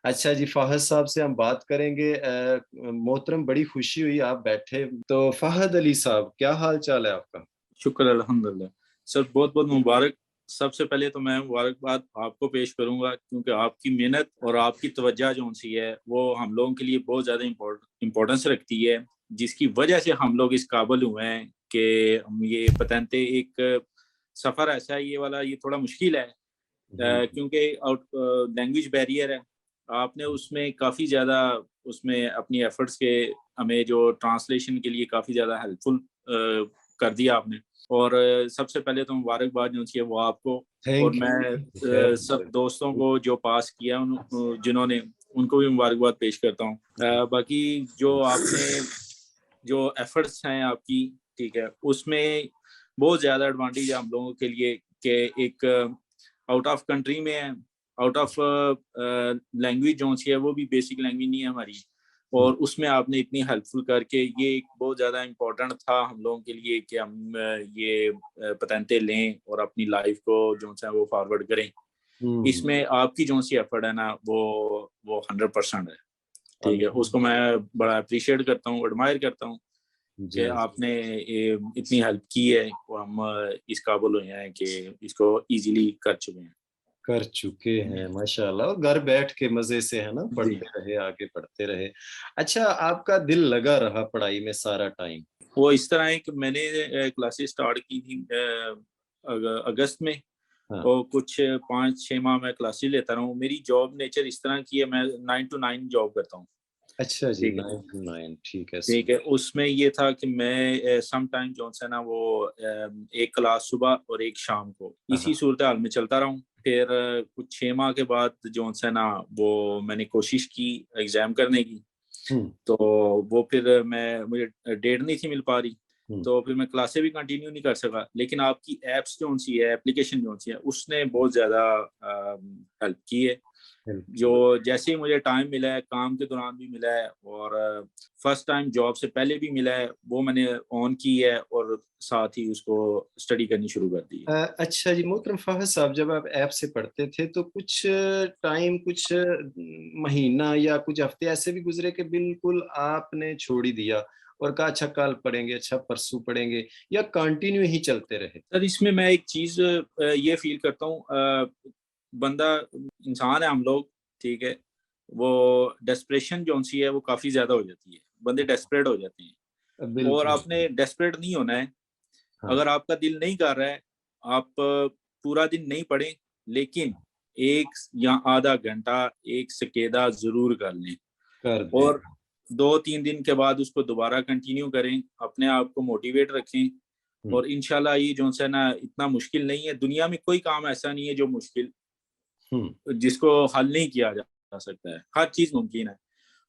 अच्छा जी, फ़ाहद साहब से हम बात करेंगे। मोहतरम, बड़ी खुशी हुई आप बैठे। तो फ़ाहद अली साहब, क्या हाल-चाल है आपका? शुक्र अल्हम्दुलिल्लाह। सर बहुत-बहुत मुबारक। सबसे पहले तो मैं मुबारकबाद आपको पेश करूँगा क्योंकि आपकी मेहनत और आपकी तवज्जो जो-सी है वो हम लोगों के लिए बहुत ज़्यादा इम्पोर्टेंस रखती है, जिसकी वजह से हम लोग इस काबिल हुए हैं कि हम ये पतंते एक सफ़र ऐसा है ये वाला, ये थोड़ा मुश्किल है जी, क्योंकि लैंग्वेज बैरियर है। आपने उसमें काफ़ी ज़्यादा उसमें अपनी एफर्ट्स के हमें जो ट्रांसलेशन के लिए काफ़ी ज़्यादा हेल्पफुल कर दिया आपने। और सबसे पहले तो मुबारकबाद जो है वो आपको। और थैंक मैं यू। खैर सब दोस्तों मुबारक। को जो पास किया जिन्होंने उनको भी मुबारकबाद पेश करता हूँ। बाकी जो आपने जो एफर्ट्स हैं आपकी, ठीक है, उसमें बहुत ज़्यादा एडवांटेज है हम लोगों के लिए कि एक आउट ऑफ कंट्री में है, आउट ऑफ लैंग्वेज जो सी है वो भी बेसिक लैंग्वेज नहीं है हमारी, हुँ, और उसमें आपने इतनी हेल्पफुल करके ये एक बहुत ज़्यादा इम्पोर्टेंट था हम लोगों के लिए कि हम ये पतंते लें और अपनी लाइफ को जो है वो फॉरवर्ड करें। हुँ। इसमें आपकी जो सी एफर्ट है ना वो 100% है। ठीक है, अल्हम्दुलिल्लाह। उसको मैं बड़ा अप्रिशिएट करता हूँ, एडमायर करता हूँ कि जी, आपने ये इतनी हेल्प की है और हम इस काबिल हुए हैं कि इसको इजीली कर चुके हैं। कर चुके हैं माशाअल्लाह, और घर बैठ के मज़े से, है ना, जी। पढ़ते रहे, आगे पढ़ते रहे। अच्छा, आपका दिल लगा रहा पढ़ाई में सारा टाइम? वो इस तरह है कि मैंने क्लासेस स्टार्ट की थी अगस्त में, हाँ। और कुछ 5-6 माह मैं क्लासेस लेता रहा हूँ। मेरी जॉब नेचर इस तरह की है, मैं 9 टू 9 जॉब करता हूँ। अच्छा जी, ठीक है। 9 टू 9 ठीक है। ठीक है, उसमें ये था कि मैं सम टाइम जो है ना वो एक क्लास सुबह और एक शाम को, हाँ, इसी हाँ। सूरत हाल में चलता रहा हूँ। फिर कुछ 6 माह के बाद जो है ना वो मैंने कोशिश की एग्ज़ाम करने की, हुँ, तो वो फिर मुझे डेट नहीं थी मिल पा रही, हुँ। तो फिर मैं क्लासें भी कंटिन्यू नहीं कर सका। लेकिन आपकी ऐप्स जो-सी है, एप्लीकेशन जो-सी है, उसने बहुत ज़्यादा हेल्प की है। हेल्प जो की। जैसे ही मुझे टाइम मिला है, काम के दौरान भी मिला है और फर्स्ट टाइम जॉब से पहले भी मिला है, वो मैंने ऑन की है और साथ ही उसको स्टडी करनी शुरू कर दी है। अच्छा जी, मोहतरम फ़ाहद साहब, जब आप ऐप से पढ़ते थे तो कुछ टाइम, कुछ महीना या कुछ हफ्ते ऐसे भी गुज़रे कि बिल्कुल आपने छोड़ ही दिया और कहा अच्छा कल पढ़ेंगे, अच्छा परसों पढ़ेंगे, या कंटिन्यू ही चलते रहे? सर, इसमें मैं एक चीज़ ये फ़ील करता हूँ, बंदा इंसान है हम लोग, ठीक है? वो डेस्परेशन जो-सी है वो काफ़ी ज़्यादा हो जाती है, बंदे डेस्परेट हो जाते हैं। और बिल्कुल। आपने डेस्परेट नहीं होना है। हाँ, अगर आपका दिल नहीं कर रहा है, आप पूरा दिन नहीं पढ़ें, लेकिन 1 या आधा घंटा, 1 सकेदा ज़रूर कर लें, कर दें। और 2-3 दिन के बाद उसको दोबारा कंटिन्यू करें, अपने आप को मोटिवेट रखें, हुँ, और इंशाल्लाह ये जो है ना इतना मुश्किल नहीं है। दुनिया में कोई काम ऐसा नहीं है जो मुश्किल हुँ। जिसको हल नहीं किया जा सकता है, हर चीज़ मुमकिन है।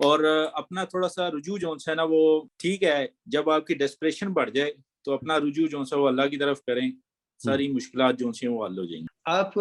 और अपना थोड़ा-सा रुझू जो है ना वो ठीक है, जब आपकी डेस्परेशन बढ़ जाए, तो अपना रुझू जो है वो अल्लाह की तरफ करें, हुँ। सारी मुश्किलात जो हैं वो हल हो जाएँगी। आप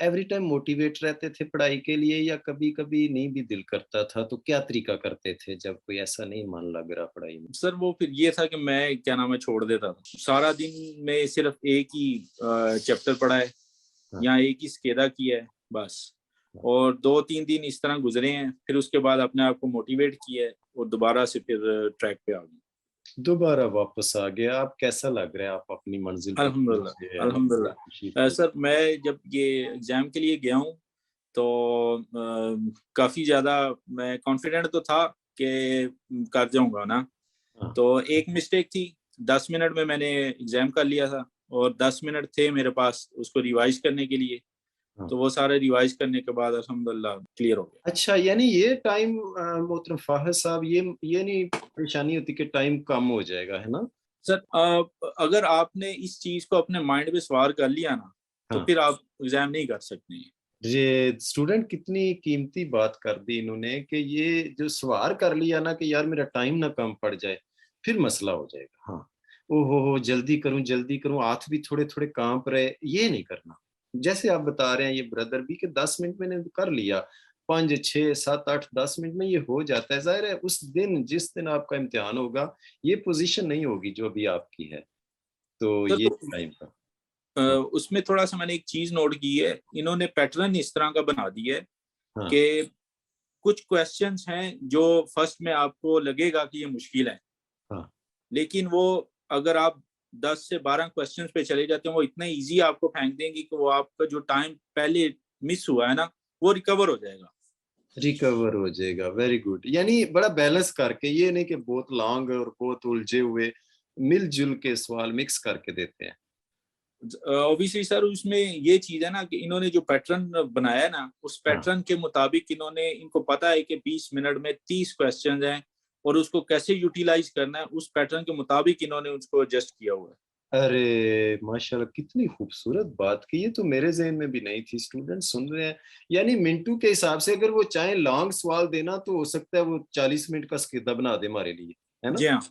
एवरी टाइम मोटिवेट रहते थे पढ़ाई के लिए, या कभी-कभी नहीं भी दिल करता था, तो क्या तरीका करते थे जब कोई ऐसा नहीं मन लग रहा पढ़ाई में? सर, वो फिर ये था कि मैं क्या नाम है छोड़ देता था। सारा दिन में सिर्फ़ एक ही चैप्टर पढ़ा है हाँ, या एक ही सकेदा किया है, बस। हाँ। और 2-3 दिन इस तरह गुज़रे हैं, फिर उसके बाद अपने आप को मोटिवेट किया है और दोबारा से फिर ट्रैक पे आ गए। दोबारा वापस आ गए, आप कैसा लग रहा है? आप अपनी मंज़िल पे अल्हम्दुलिल्लाह, पहुँचे, है ना? बड़ी अल्हम्दुलिल्लाह। खुशी फील। सर, मैं जब ये एग्ज़ाम के लिए गया हूँ, तो काफ़ी ज़्यादा मैं कॉन्फिडेंट तो था कि कर जाऊँगा ना। हाँ, तो एक मिस्टेक थी, 10 मिनट में मैंने एग्ज़ाम कर लिया था, और 10 मिनट थे मेरे पास उसको रिवाइज़ करने के लिए, हाँ। तो वो सारे रिवाइज़ करने के बाद अल्हम्दुलिल्लाह क्लियर हो गया। अच्छा, यानी ये टाइम, मोहतरम फ़ाहद साहब, ये नहीं परेशानी होती कि टाइम कम हो जाएगा, है ना? सर, अगर आपने इस चीज़ को अपने माइंड में सवार कर लिया ना, तो हाँ। फिर आप एग्ज़ाम नहीं कर सकते हैं। ये स्टूडेंट कितनी कीमती बात कर दी इन्होंने कि ये जो सवार कर लिया ना कि यार मेरा टाइम ना कम पड़ जाए, फिर मसला हो जाएगा। हाँ, ओहो हो, जल्दी करूँ, हाथ भी थोड़े-थोड़े काँप रहे, ये नहीं करना। जैसे आप बता रहे हैं ये ब्रदर भी, कि 10 मिनट मैंने कर लिया, 5, 6, 7, 8, 10 मिनट में ये हो जाता है। ज़ाहिर है उस दिन, जिस दिन आपका इम्तिहान होगा, ये पोज़ीशन नहीं होगी जो अभी आपकी है। तो सर, ये तो टाइम का। हाँ, उसमें थोड़ा-सा मैंने एक चीज़ नोट की है, इन्होंने पैटर्न इस तरह का बना दिया है हाँ, कि कुछ क्वेश्चंस हैं जो फर्स्ट में आपको लगेगा कि ये मुश्किल है, हाँ। लेकिन वो अगर आप 10 से 12 क्वेश्चंस पे चले जाते हैं वो इतना इजी आपको फेंक देंगे कि वो आपका जो टाइम पहले मिस हुआ है ना वो रिकवर हो जाएगा। रिकवर हो जाएगा, वेरी गुड। यानी बड़ा बैलेंस करके, ये नहीं कि बहुत लॉन्ग और बहुत उलझे हुए, मिलजुल के सवाल मिक्स करके देते हैं। ऑब्वियसली सर उसमें ये चीज है ना कि इन्होंने जो पैटर्न बनाया है ना उस हाँ। पैटर्न के मुताबिक इनको पता है कि 20 मिनट में 30 क्वेश्चन हैं और उसको कैसे यूटिलाइज करना है उस पैटर्न के मुताबिक इन्होंने उसको एडजस्ट किया हुआ है। अरे माशाल्लाह, कितनी खूबसूरत बात की, ये तो मेरे ज़हन में भी नहीं थी। स्टूडेंट सुन रहे हैं, यानी मिनटों के हिसाब से अगर वो चाहे लॉन्ग सवाल देना तो हो सकता है वो 40 मिनट का स्किदा बना दे हमारे लिए, है ना? जी हाँ।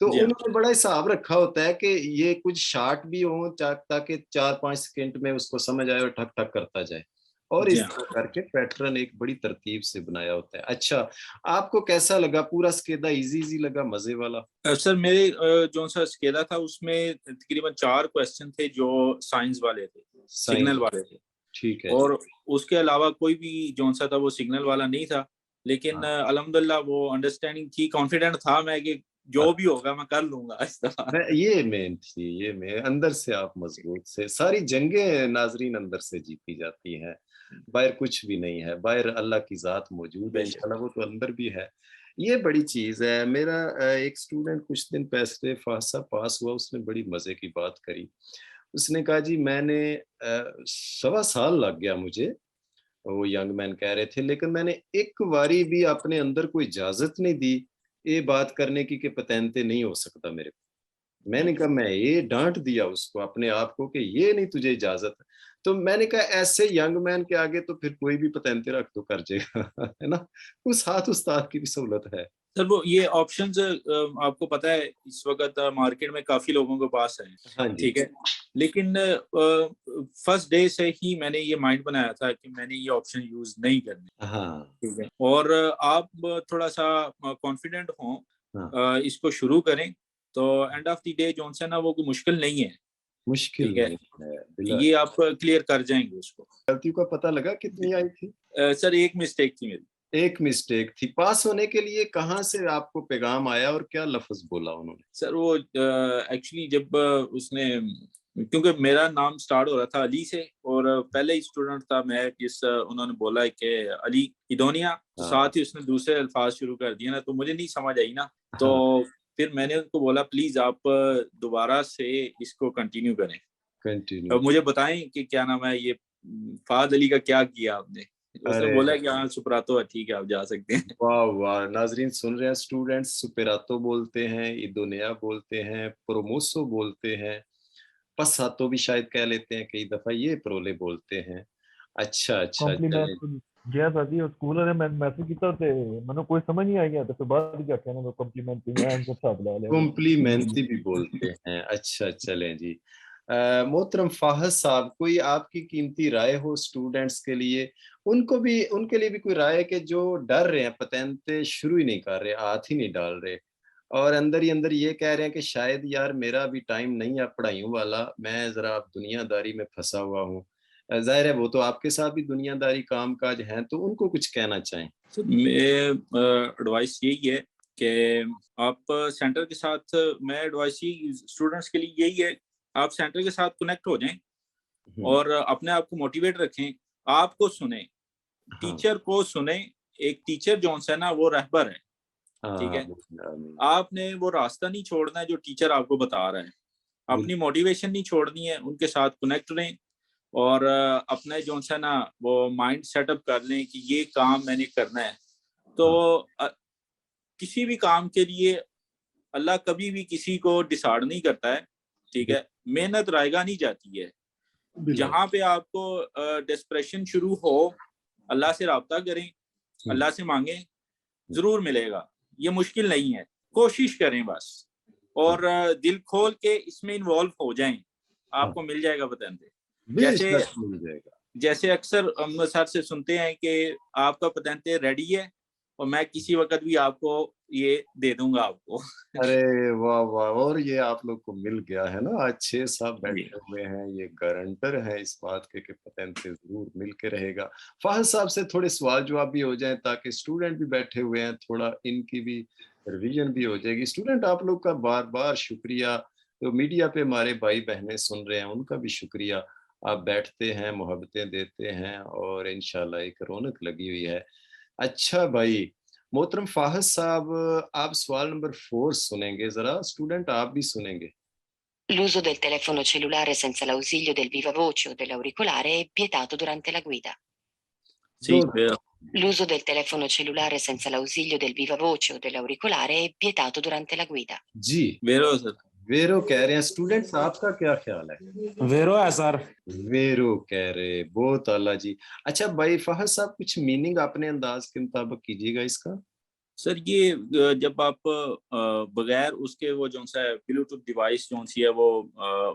तो जी हाँ। उन्होंने बड़ा हिसाब रखा होता है कि ये कुछ शॉर्ट भी हो ताकि 4-5 सेकंड में उसको समझ आए और ठक ठक करता जाए, और जी इस हाँ। तरह करके पैटर्न एक बड़ी तरतीब से बनाया होता है। अच्छा, आपको कैसा लगा? पूरा स्केदा इजी इजी लगा, मजे वाला? सर मेरे जो सा स्केला था उसमें तकरीबन 4 क्वेश्चन थे जो साइंस वाले थे, साइंस? सिग्नल वाले थे, ठीक है जी। और उसके अलावा कोई भी जो सा था वो सिग्नल वाला नहीं था, लेकिन हाँ। अल्हम्दुलिल्लाह वो अंडरस्टैंडिंग थी, कॉन्फिडेंट था मैं कि जो भी होगा मैं कर लूंगा इस दफा। मैं ये मेन थी, ये मैं अंदर से आप मजबूत से, सारी जंगें नाजरीन अंदर से जीती जाती हैं, बाहर कुछ भी नहीं है, बाहर अल्लाह की जात मौजूद है बेशक। इंशाल्लाह, वो तो अंदर भी है। ये बड़ी चीज है। मेरा एक स्टूडेंट कुछ दिन पहले फासा पास हुआ, उसने बड़ी मजे की बात करी। उसने कहा जी मैंने 1.25 साल लग गया मुझे, वो यंग मैन कह रहे थे, लेकिन मैंने एक बारी भी अपने अंदर कोई इजाजत नहीं दी ये बात करने की कि पतेंते नहीं हो सकता मेरे को। मैंने कहा, मैं ये डांट दिया उसको अपने आप को कि ये नहीं तुझे इजाजत है। तो मैंने कहा ऐसे यंग मैन के आगे तो फिर कोई भी पतेंते रख तो कर जाएगा है ना? उस हाथ उस्ताद की भी सहूलत है। सर वो ये ऑप्शंस आपको पता है इस वक्त मार्केट में काफी लोगों के पास है, हाँ जी। ठीक है, लेकिन फर्स्ट डे से ही मैंने ये माइंड बनाया था कि मैंने ये ऑप्शन यूज नहीं करने, हाँ। ठीक है, और आप थोड़ा सा कॉन्फिडेंट हो, हाँ। इसको शुरू करें तो एंड ऑफ द डे जो है ना वो कोई मुश्किल नहीं है, मुश्किल ठीक है, नहीं है बिला। ये आप क्लियर कर जाएंगे उसको। गलतियों का पता लगा कितनी आई थी? सर एक मिस्टेक थी मेरी। एक मिस्टेक थी। पास होने के लिए कहाँ से आपको पैगाम आया और क्या लफ्ज बोला उन्होंने? सर वो एक्चुअली जब उसने, क्योंकि मेरा नाम स्टार्ट हो रहा था अली से और पहले ही स्टूडेंट था मैं जिस उन्होंने बोला है कि अली इदोनिया, तो हाँ। साथ ही उसने दूसरे अल्फाज शुरू कर दिए ना तो मुझे नहीं समझ आई ना, तो हाँ। फिर मैंने उनको बोला प्लीज आप दोबारा से इसको कंटिन्यू करें, कंटिन्यू। अब मुझे बताएं कि क्या नाम है ये फाद अली का क्या किया आपने। उसने अरे बोला कि हाँ सुप्रातो है, ठीक है आप जा सकते हैं। वाह वाह, नाजरीन सुन रहे हैं, स्टूडेंट्स सुपेरातो बोलते हैं, इदोनिया बोलते हैं, प्रोमोसो बोलते हैं, पसातो भी शायद कह लेते हैं कई दफा, ये प्रोले बोलते हैं। अच्छा अच्छा, ਕੰਪਲੀਮੈਂਟ चलें। ਗਿਆ ਸਾਡੀ ਉਹ ਸਕੂਲ ਵਾਲੇ ਮੈਂ ਮੈਸੇਜ ਕੀਤਾ ਤੇ ਮੈਨੂੰ ਕੋਈ ਸਮਝ ਨਹੀਂ ਆਈ ਤੇ ਫਿਰ ਬਾਅਦ ਵਿੱਚ ਆਖਿਆ ਨਾ ਕੰਪਲੀਮੈਂਟ ਮੈਂ ਅੰਦਰ ਹਿਸਾਬ ਲਾ ਲਿਆ कॉम्प्लीमेंट्री भी बोलते हैं, अच्छा चलें जी। मोहतरम फाहद साहब, कोई आपकी कीमती राय हो स्टूडेंट्स के लिए? उनको भी, उनके लिए भी कोई राय है कि जो डर रहे हैं, पतेंते शुरू ही नहीं कर रहे, हाथ ही नहीं डाल रहे, और अंदर ही अंदर ये कह रहे हैं कि शायद यार मेरा भी टाइम नहीं है पढ़ाइयों वाला, मैं जरा अब दुनियादारी में फंसा हुआ हूँ। जाहिर है वो तो आपके साथ भी दुनियादारी काम काज है, तो उनको कुछ कहना चाहें? तो मैं एडवाइस यही है कि आप सेंटर के साथ, मैं एडवाइस ही स्टूडेंट्स के लिए यही है, आप सेंटर के साथ कनेक्ट हो जाएं हम्म। और अपने आप को मोटिवेट रखें, आपको सुने, हाँ। टीचर को सुने। एक टीचर जो है ना वो रहबर है, ठीक हाँ। है, आपने वो रास्ता नहीं छोड़ना है जो टीचर आपको बता रहा है, अपनी मोटिवेशन नहीं छोड़नी है, उनके साथ कनेक्ट रहें और अपने जो है ना वो माइंड सेटअप कर लें कि ये काम मैंने करना है। तो किसी भी काम के लिए अल्लाह कभी भी किसी को डिसाइड नहीं करता है, ठीक है, मेहनत रायगा नहीं जाती है, जहाँ पे आपको डिस्प्रेशन शुरू हो अल्लाह से राब्ता करें, अल्लाह से मांगें, जरूर मिलेगा, ये मुश्किल नहीं है, कोशिश करें बस, और दिल खोल के इसमें इन्वॉल्व हो जाएं, आपको मिल जाएगा पतेंते। जैसे बेशक मिल जाएगा। जैसे अक्सर हम सर से सुनते हैं कि आपका पतेंते रेडी है और मैं किसी वक्त भी आपको ये दे दूंगा आपको। अरे वाह वाह, और ये आप लोग को मिल गया है ना, आज 6 साहब जी बैठे हुए हैं, ये गारंटर हैं इस बात के कि पतेंते जरूर मिल के रहेगा। फाहद साहब से थोड़े सवाल जवाब भी हो जाएं ताकि स्टूडेंट भी बैठे हुए हैं, थोड़ा इनकी भी रिवीजन भी हो जाएगी। स्टूडेंट आप लोग का बार बार शुक्रिया, तो मीडिया पे हमारे भाई बहनें सुन रहे हैं उनका भी शुक्रिया। आप बैठते हैं, मोहब्बतें देते हैं और इंशाल्लाह एक रौनक लगी हुई है। अच्छा भाई मोहतरम फाहद साहब, आप सवाल नंबर 4 सुनेंगे, जरा स्टूडेंट आप भी सुनेंगे। L'uso del telefono cellulare senza l'ausilio del viva voce o dell'auricolare è vietato durante la guida. जी दो L'uso del telefono cellulare senza l'ausilio del viva voce o dell'auricolare è vietato durante la guida. जी वेरो sir. Vero कह रहे हैं। Students आपका क्या ख्याल है? वेरो है sir. Vero कह रहे, बहुत आला जी। अच्छा भाई फाहद साहब, कुछ मीनिंग अपने अंदाज के मुताबिक कीजिएगा इसका। सर ये जब आप बगैर उसके वो जो सा ब्लूटूथ डिवाइस जो सी है वो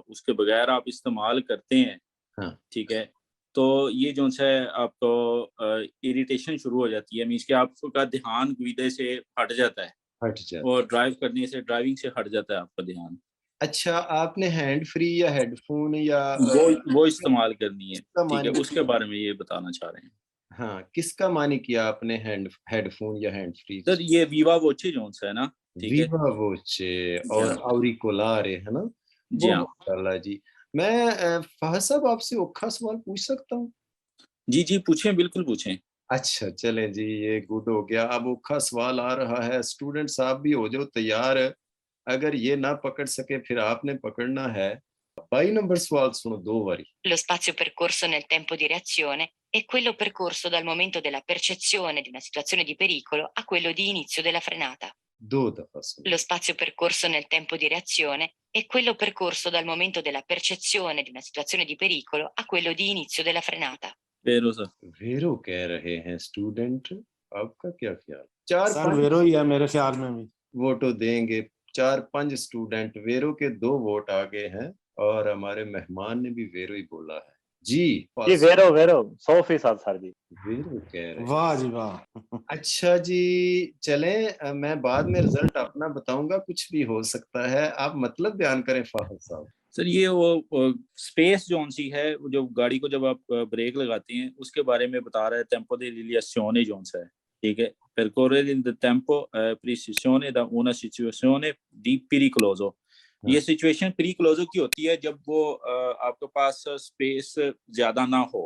उसके बगैर आप इस्तेमाल करते हैं, हाँ ठीक है, तो ये जो सा आपको इरिटेशन शुरू हो जाती है, मीन्स कि आपका ध्यान गुइदे से हट जाता है हट जाए। और ड्राइविंग से हट जाता है आपका ध्यान। अच्छा आपने हैंड फ्री या हेडफोन या वो इस्तेमाल करनी है, किसका ठीक है, मानी उसके बारे में ये बताना चाह रहे हैं। हाँ किसका मानी किया आपने, हेडफोन या हैंड फ्री? सर ये वीवा वॉचे जो सा है ना, ठीक है, विवा वोचे जी और हाँ, auricolare है ना। जी हाँ, बहुत आला जी। मैं फाहद साहब आपसे औखा सवाल पूछ सकता हूँ? जी जी पूछें, बिल्कुल पूछें। अच्छा चलें जी, ये गुड हो गया। अब औखा सवाल आ रहा है, स्टूडेंट साहब भी हो जाओ तैयार। अगर ये ना पकड़ सके फिर आपने पकड़ना है। 22 नंबर सवाल सुनो दो बारी। Lo spazio percorso nel tempo di reazione è quello percorso dal momento della percezione di una situazione di pericolo a quello di inizio della frenata. दो दफा सुनो। Lo spazio percorso nel tempo di reazione è quello percorso dal momento della percezione di una situazione di pericolo a quello di inizio della frenata. Vero sir. Vero कह रहे हैं student, आपका क्या ख्याल? चार सर पांच वेरो ही है मेरे ख्याल में भी। वोटो देंगे। 4-5 स्टूडेंट, वेरो के 2 वोट आ गए हैं और हमारे मेहमान ने भी वेरो ही बोला है जी। जी वेरो वेरो 100% सर जी। वेरो कह रहे हैं। वाह जी वाह। अच्छा जी चलें, मैं बाद में रिजल्ट अपना बताऊंगा, कुछ भी हो सकता है, आप मतलब बयान करें फाहद साहब। सर ये वो स्पेस जोन सी है, जो गाड़ी को जब आप ब्रेक लगाते हैं उसके बारे में बता रहा है। टेम्पो di riliazione जोन सा है, ठीक है, percorrere il tempo precisione da una situazione di pericoloso। ये सिचुएशन पेरिकुलोजो की होती है जब वो आपके पास स्पेस ज्यादा ना हो,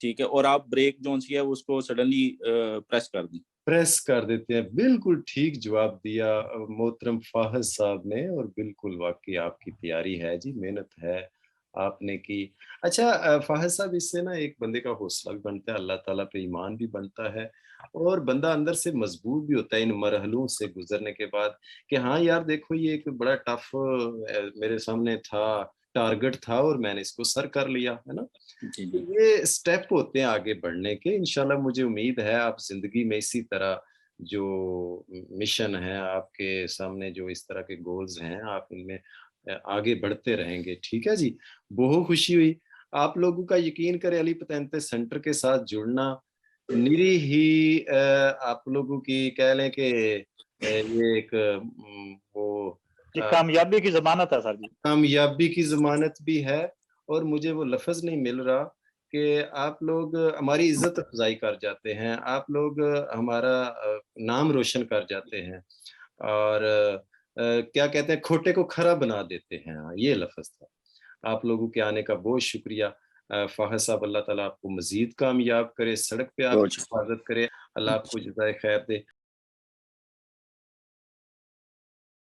ठीक है, और आप ब्रेक जोन सी है उसको सडनली प्रेस कर देते हैं। बिल्कुल ठीक जवाब दिया मोहतरम फाहद साहब ने, और बिल्कुल वाकई आपकी तैयारी है जी, मेहनत है आपने की। अच्छा फाहद साहब, इससे ना एक बंदे का हौसला भी बनता है, अल्लाह ताला पे ईमान भी बनता है और बंदा अंदर से मजबूत भी होता है इन मरहलों से गुजरने के बाद कि हाँ यार देखो ये एक बड़ा टफ मेरे सामने था, टारगेट था और मैंने इसको सर कर लिया, है ना। ये स्टेप होते हैं आगे बढ़ने के। इंशाल्लाह मुझे उम्मीद है आप जिंदगी में इसी तरह जो मिशन है आपके सामने, जो इस तरह के गोल्स हैं, आप इनमें आगे बढ़ते रहेंगे। ठीक है जी, बहुत खुशी हुई आप लोगों का। यकीन करें अली पतेंते सेंटर के साथ जुड़ना निरी ही आप लोगों की कह लें कि ये एक वो कामयाबी की जमानत है सर जी। कामयाबी की जमानत भी है, और मुझे वो लफ्ज नहीं मिल रहा कि आप लोग हमारी इज्जत अफजाई कर जाते हैं, आप लोग हमारा नाम रोशन कर जाते हैं और क्या कहते हैं, खोटे को खरा बना देते हैं। हाँ, ये लफ्ज था। आप लोगों के आने का बहुत शुक्रिया। फाहद साहब अल्लाह ताला आपको मजीद कामयाब करे, सड़क पे आपकी हिफाजत करे, अल्लाह आपको जज़ाए खैर दे।